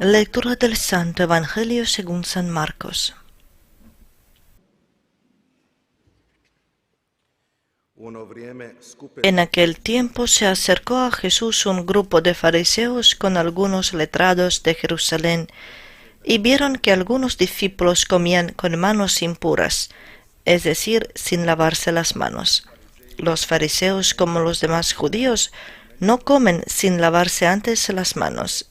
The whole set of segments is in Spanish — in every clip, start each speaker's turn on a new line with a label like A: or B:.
A: Lectura del Santo Evangelio según San Marcos. En aquel tiempo se acercó a Jesús un grupo de fariseos con algunos letrados de Jerusalén, y vieron que algunos discípulos comían con manos impuras, es decir, sin lavarse las manos. Los fariseos, como los demás judíos, no comen sin lavarse antes las manos,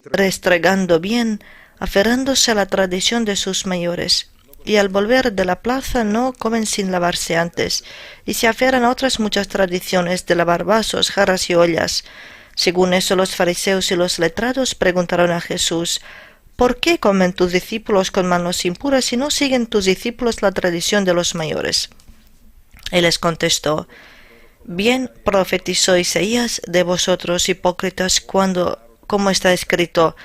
A: restregando bien, aferrándose a la tradición de sus mayores. Y al volver de la plaza no comen sin lavarse antes, y se aferran a otras muchas tradiciones de lavar vasos, jarras y ollas. Según eso, los fariseos y los letrados preguntaron a Jesús: ¿por qué comen tus discípulos con manos impuras y no siguen tus discípulos la tradición de los mayores? Él les contestó: bien profetizó Isaías de vosotros, hipócritas, cuando, como está escrito: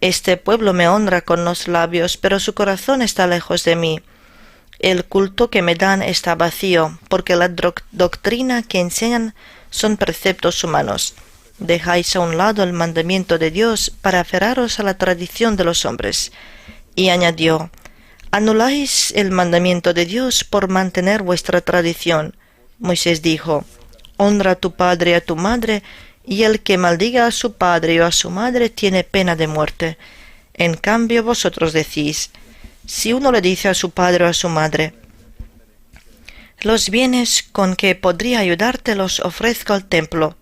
A: este pueblo me honra con los labios, pero su corazón está lejos de mí. El culto que me dan está vacío, porque la doctrina que enseñan son preceptos humanos. Dejáis a un lado el mandamiento de Dios para aferraros a la tradición de los hombres. Y añadió: anuláis el mandamiento de Dios por mantener vuestra tradición. Moisés dijo: honra a tu padre y a tu madre, y el que maldiga a su padre o a su madre tiene pena de muerte. En cambio vosotros decís: si uno le dice a su padre o a su madre: los bienes con que podría ayudarte los ofrezco al templo,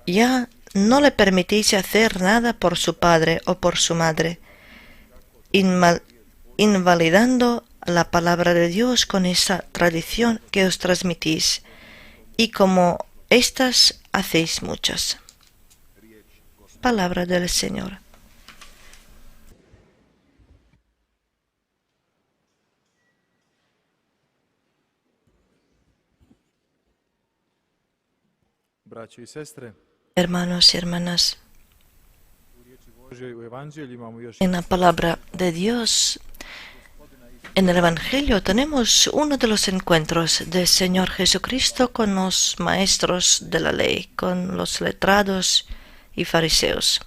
A: ya no le permitís hacer nada por su padre o por su madre, invalidando la palabra de Dios con esa tradición que os transmitís, y como estas hacéis muchas. Palabra del Señor. Hermanos y hermanas, en la palabra de Dios, en el Evangelio, tenemos uno de los encuentros del Señor Jesucristo con los maestros de la ley, con los letrados y fariseos.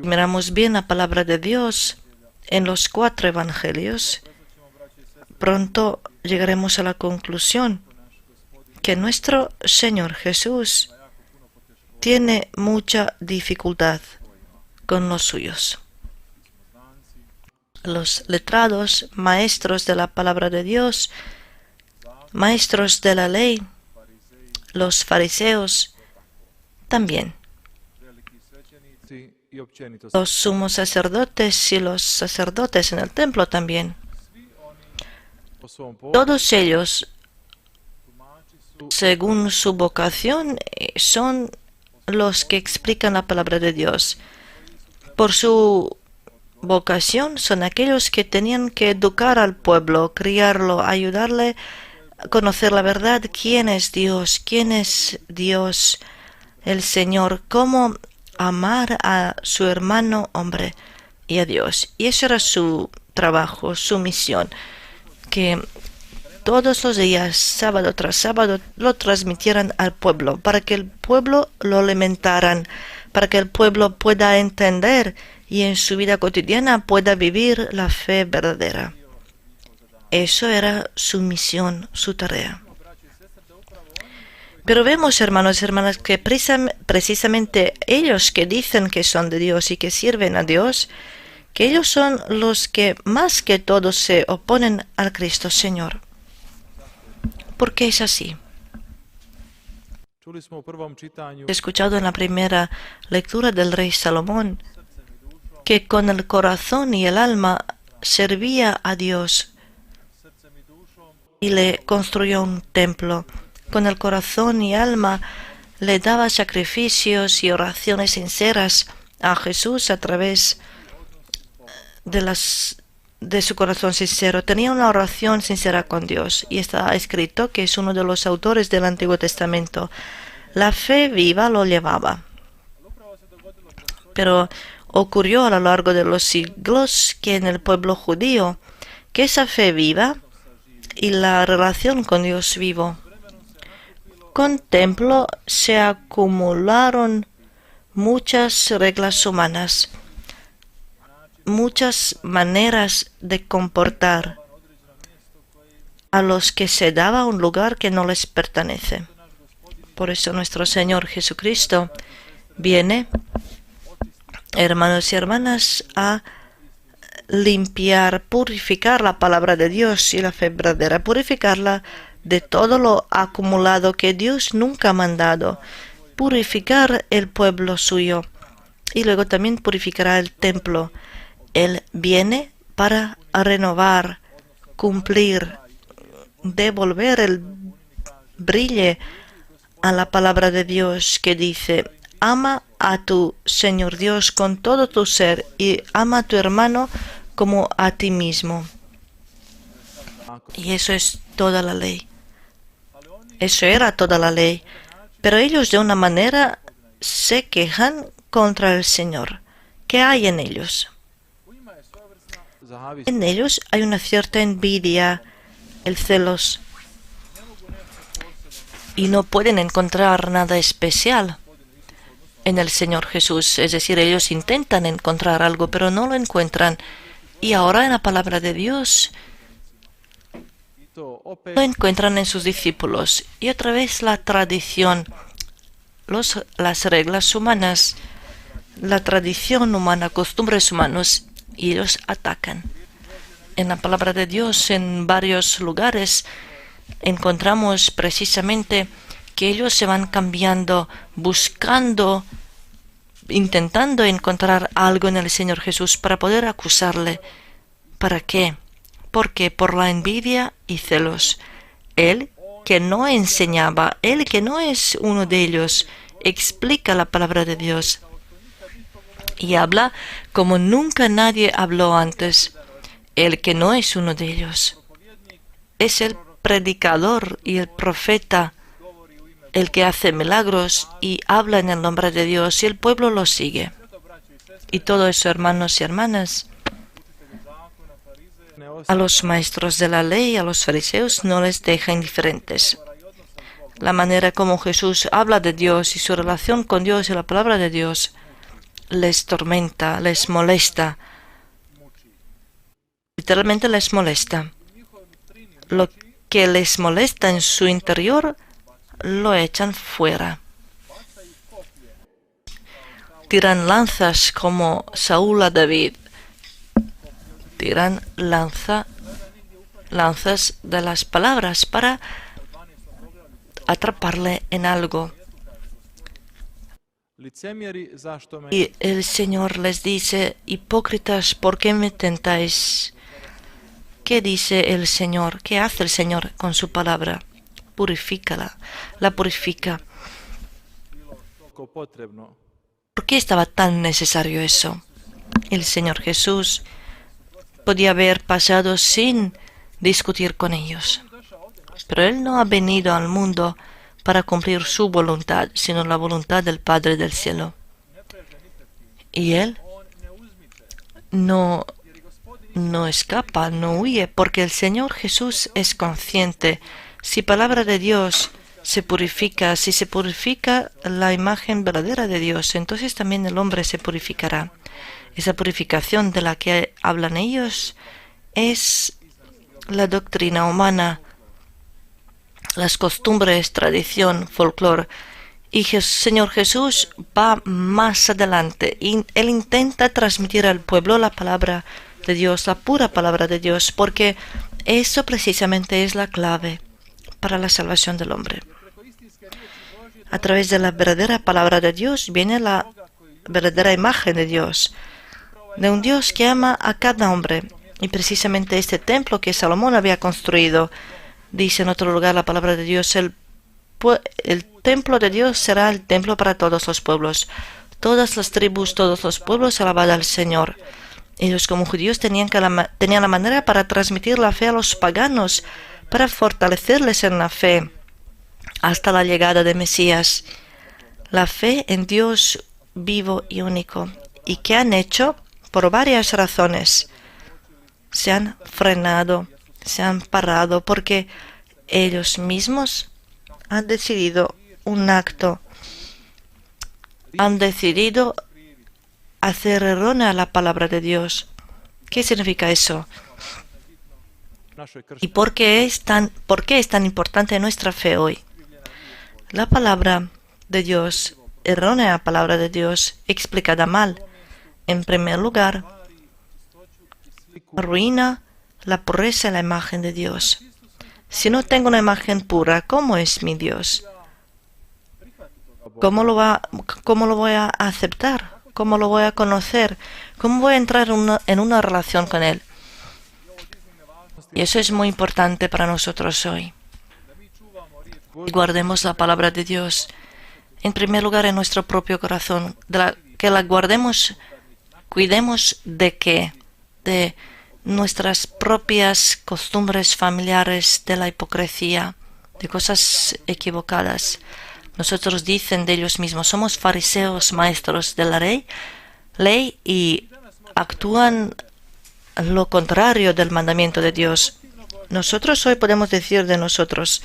A: Miramos bien la palabra de Dios en los 4 evangelios. Pronto llegaremos a la conclusión que nuestro Señor Jesús tiene mucha dificultad con los suyos. Los letrados, maestros de la palabra de Dios, maestros de la ley, los fariseos también. Los sumos sacerdotes y los sacerdotes en el templo también. Todos ellos, según su vocación, son los que explican la palabra de Dios. Por su vocación son aquellos que tenían que educar al pueblo, criarlo, ayudarle a conocer la verdad, quién es Dios, el Señor, cómo amar a su hermano hombre y a Dios. Y eso era su trabajo, su misión, que todos los días, sábado tras sábado, lo transmitieran al pueblo, para que el pueblo lo alimentaran, para que el pueblo pueda entender y en su vida cotidiana pueda vivir la fe verdadera. Eso era su misión, su tarea. Pero vemos, hermanos y hermanas, que precisamente ellos que dicen que son de Dios y que sirven a Dios, que ellos son los que más que todos se oponen al Cristo Señor. ¿Por qué es así? He escuchado en la primera lectura del rey Salomón que con el corazón y el alma servía a Dios y le construyó un templo. Con el corazón y alma le daba sacrificios y oraciones sinceras a Jesús a través de su corazón sincero. Tenía una oración sincera con Dios, y está escrito que es uno de los autores del Antiguo Testamento. La fe viva lo llevaba. Pero ocurrió a lo largo de los siglos que en el pueblo judío, que esa fe viva y la relación con Dios vivo con templo se acumularon muchas reglas humanas, muchas maneras de comportar a los que se daba un lugar que no les pertenece. Por eso nuestro Señor Jesucristo viene, hermanos y hermanas, a limpiar, purificar la palabra de Dios y la fe verdadera, purificarla de todo lo acumulado que Dios nunca ha mandado, purificar el pueblo suyo y luego también purificará el templo. Él viene para renovar, cumplir, devolver el brillo a la palabra de Dios que dice: ama a tu Señor Dios con todo tu ser y ama a tu hermano como a ti mismo. Y eso es toda la ley. Eso era toda la ley. Pero ellos de una manera se quejan contra el Señor. ¿Qué hay en ellos? En ellos hay una cierta envidia, el celos. Y no pueden encontrar nada especial en el Señor Jesús. Es decir, ellos intentan encontrar algo, pero no lo encuentran. Y ahora en la palabra de Dios lo encuentran en sus discípulos. Y otra vez la tradición, las reglas humanas, la tradición humana, costumbres humanos, y ellos atacan. En la palabra de Dios, en varios lugares, encontramos precisamente que ellos se van cambiando, buscando, intentando encontrar algo en el Señor Jesús para poder acusarle. ¿Para qué? Porque por la envidia y celos. Él que no enseñaba, él que no es uno de ellos, explica la palabra de Dios y habla como nunca nadie habló antes. El que no es uno de ellos es el predicador y el profeta, el que hace milagros y habla en el nombre de Dios, y el pueblo lo sigue. Y todo eso, hermanos y hermanas, a los maestros de la ley, a los fariseos, no les deja indiferentes. La manera como Jesús habla de Dios y su relación con Dios y la palabra de Dios les tormenta, les molesta. Literalmente les molesta. Lo que les molesta en su interior lo echan fuera. Tiran lanzas como Saúl a David. Tiran lanzas de las palabras para atraparle en algo. Y el Señor les dice: hipócritas, ¿por qué me tentáis? ¿Qué dice el Señor? ¿Qué hace el Señor con su palabra? Purifícala, la purifica. ¿Por qué estaba tan necesario eso? El Señor Jesús podía haber pasado sin discutir con ellos. Pero Él no ha venido al mundo para cumplir su voluntad, sino la voluntad del Padre del cielo. Y Él no escapa, no huye, porque el Señor Jesús es consciente. Si palabra de Dios se purifica, si se purifica la imagen verdadera de Dios, entonces también el hombre se purificará. Esa purificación de la que hablan ellos es la doctrina humana, las costumbres, tradición, folclore. Y el Señor Jesús va más adelante y Él intenta transmitir al pueblo la palabra de Dios, la pura palabra de Dios, porque eso precisamente es la clave para la salvación del hombre. A través de la verdadera palabra de Dios viene la verdadera imagen de Dios, de un Dios que ama a cada hombre. Y precisamente este templo que Salomón había construido, dice en otro lugar la palabra de Dios, el templo de Dios será el templo para todos los pueblos. Todas las tribus, todos los pueblos alaban al Señor. Ellos como judíos tenían la manera para transmitir la fe a los paganos, para fortalecerles en la fe hasta la llegada de Mesías. La fe en Dios vivo y único. ¿Y qué han hecho? Por varias razones. Se han frenado, se han parado, porque ellos mismos han decidido un acto, han decidido hacer errónea la palabra de Dios. ¿Qué significa eso? ¿Y por qué es tan importante nuestra fe hoy? La palabra de Dios, errónea palabra de Dios, explicada mal, en primer lugar, arruina la pureza y la imagen de Dios. Si no tengo una imagen pura, ¿cómo es mi Dios? ¿Cómo lo voy a aceptar? ¿Cómo lo voy a conocer? ¿Cómo voy a entrar en una relación con Él? Y eso es muy importante para nosotros hoy. Guardemos la palabra de Dios, en primer lugar, en nuestro propio corazón. Que la guardemos, cuidemos de qué? De nuestras propias costumbres familiares, de la hipocresía, de cosas equivocadas. Nosotros dicen de ellos mismos, somos fariseos, maestros de la ley y actúan lo contrario del mandamiento de Dios. Nosotros hoy podemos decir de nosotros,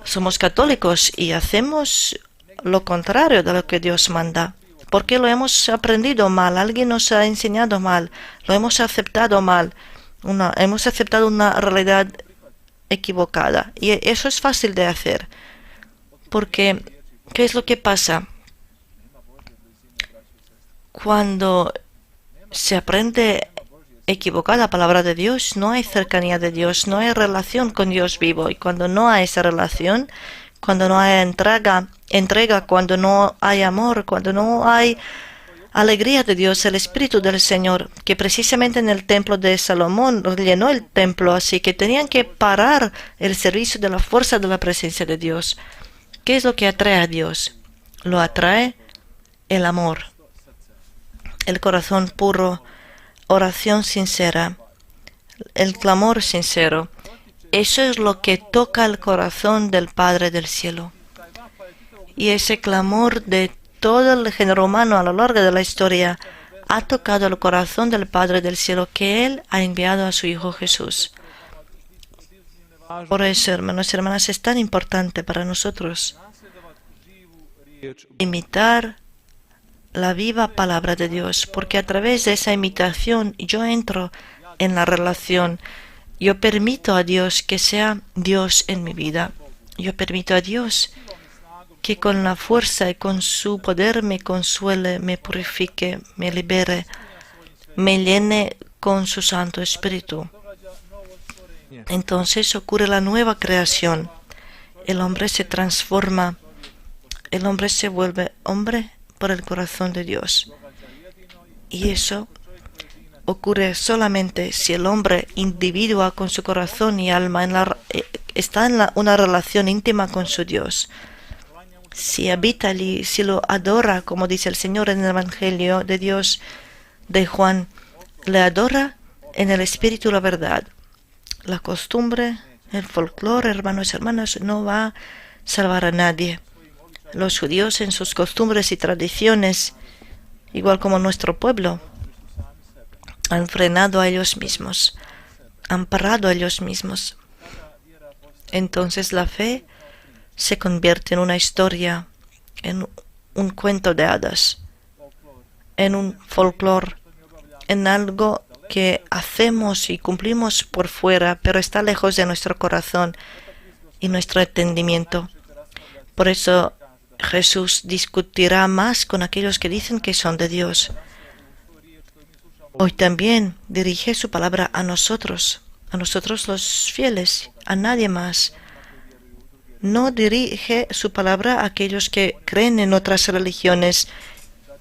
A: somos católicos y hacemos lo contrario de lo que Dios manda. Porque lo hemos aprendido mal, alguien nos ha enseñado mal, lo hemos aceptado mal, hemos aceptado una realidad equivocada. Y eso es fácil de hacer. Porque, ¿qué es lo que pasa? Cuando se aprende equivocada la palabra de Dios, no hay cercanía de Dios, no hay relación con Dios vivo. Y cuando no hay esa relación, cuando no hay entrega, cuando no hay amor, cuando no hay alegría de Dios, el Espíritu del Señor, que precisamente en el templo de Salomón llenó el templo, así que tenían que parar el servicio de la fuerza de la presencia de Dios. ¿Qué es lo que atrae a Dios? Lo atrae el amor, el corazón puro, oración sincera, el clamor sincero. Eso es lo que toca el corazón del Padre del cielo. Y ese clamor de todo el género humano a lo largo de la historia ha tocado el corazón del Padre del cielo, que Él ha enviado a su Hijo Jesús. Por eso, hermanos y hermanas, es tan importante para nosotros imitar la viva palabra de Dios, porque a través de esa imitación yo entro en la relación. Yo permito a Dios que sea Dios en mi vida. Yo permito a Dios que con la fuerza y con su poder me consuele, me purifique, me libere, me llene con su Santo Espíritu. Entonces ocurre la nueva creación. El hombre se transforma. El hombre se vuelve hombre por el corazón de Dios. Y eso ocurre solamente si el hombre individua con su corazón y alma está en una relación íntima con su Dios. Si habita allí, si lo adora, como dice el Señor en el Evangelio de Dios de Juan, le adora en el Espíritu la verdad. La costumbre, el folclore, hermanos y hermanas, no va a salvar a nadie. Los judíos en sus costumbres y tradiciones, igual como nuestro pueblo, han frenado a ellos mismos, han parado a ellos mismos. Entonces la fe se convierte en una historia, en un cuento de hadas, en un folclore, en algo que hacemos y cumplimos por fuera, pero está lejos de nuestro corazón y nuestro entendimiento. Por eso Jesús discutirá más con aquellos que dicen que son de Dios. Hoy también dirige su palabra a nosotros los fieles, a nadie más. No dirige su palabra a aquellos que creen en otras religiones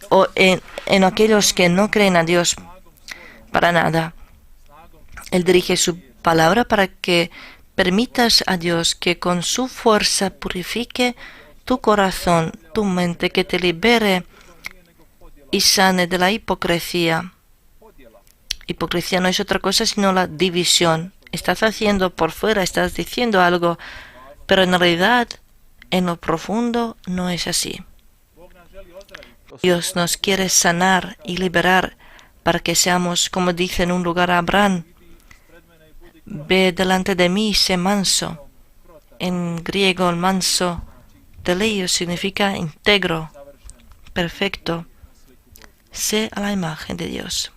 A: o en aquellos que no creen a Dios para nada. Él dirige su palabra para que permitas a Dios que con su fuerza purifique tu corazón, tu mente, que te libere y sane de la hipocresía. Hipocresía no es otra cosa sino la división. Estás haciendo por fuera, estás diciendo algo, pero en realidad, en lo profundo, no es así. Dios nos quiere sanar y liberar para que seamos, como dice en un lugar a Abraham, ve delante de mí y sé manso. En griego, el manso Teleio significa íntegro, perfecto. Sé a la imagen de Dios.